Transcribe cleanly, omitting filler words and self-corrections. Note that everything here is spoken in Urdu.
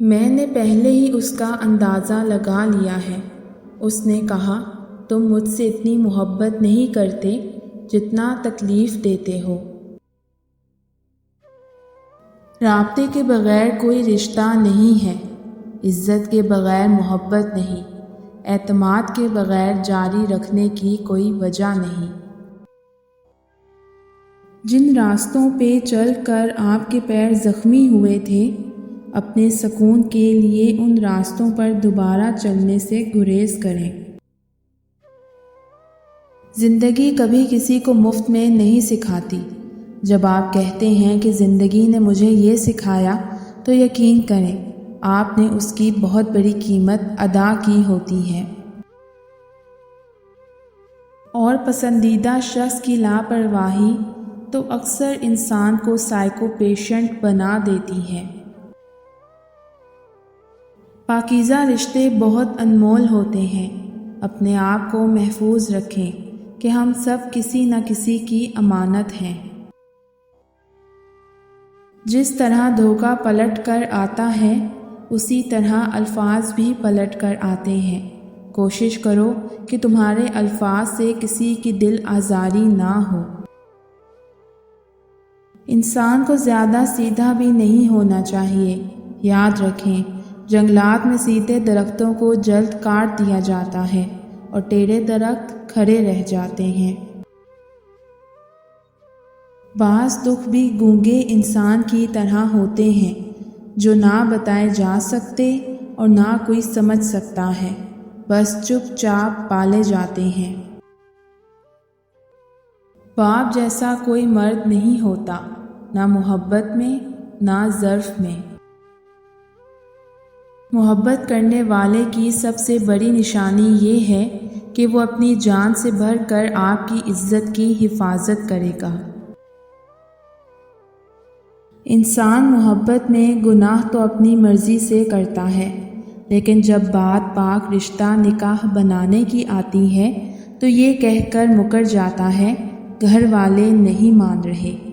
میں نے پہلے ہی اس کا اندازہ لگا لیا ہے۔ اس نے کہا، تم مجھ سے اتنی محبت نہیں کرتے جتنا تکلیف دیتے ہو۔ رابطے کے بغیر کوئی رشتہ نہیں ہے، عزت کے بغیر محبت نہیں، اعتماد کے بغیر جاری رکھنے کی کوئی وجہ نہیں۔ جن راستوں پہ چل کر آپ کے پیر زخمی ہوئے تھے، اپنے سکون کے لیے ان راستوں پر دوبارہ چلنے سے گریز کریں۔ زندگی کبھی کسی کو مفت میں نہیں سکھاتی۔ جب آپ کہتے ہیں کہ زندگی نے مجھے یہ سکھایا، تو یقین کریں آپ نے اس کی بہت بڑی قیمت ادا کی ہوتی ہے۔ اور پسندیدہ شخص کی لاپرواہی تو اکثر انسان کو سائیکو پیشنٹ بنا دیتی ہے۔ پاکیزہ رشتے بہت انمول ہوتے ہیں۔ اپنے آپ کو محفوظ رکھیں کہ ہم سب کسی نہ کسی کی امانت ہیں۔ جس طرح دھوکہ پلٹ کر آتا ہے، اسی طرح الفاظ بھی پلٹ کر آتے ہیں۔ کوشش کرو کہ تمہارے الفاظ سے کسی کی دل آزاری نہ ہو۔ انسان کو زیادہ سیدھا بھی نہیں ہونا چاہیے۔ یاد رکھیں، جنگلات میں سیدھے درختوں کو جلد کاٹ دیا جاتا ہے اور ٹیڑھے درخت کھڑے رہ جاتے ہیں۔ بعض دکھ بھی گونگے انسان کی طرح ہوتے ہیں، جو نہ بتائے جا سکتے اور نہ کوئی سمجھ سکتا ہے، بس چپ چاپ پالے جاتے ہیں۔ باپ جیسا کوئی مرد نہیں ہوتا، نہ محبت میں نہ ظرف میں۔ محبت کرنے والے کی سب سے بڑی نشانی یہ ہے کہ وہ اپنی جان سے بڑھ کر آپ کی عزت کی حفاظت کرے گا۔ انسان محبت میں گناہ تو اپنی مرضی سے کرتا ہے، لیکن جب بات پاک رشتہ نکاح بنانے کی آتی ہے تو یہ کہہ کر مکر جاتا ہے، گھر والے نہیں مان رہے۔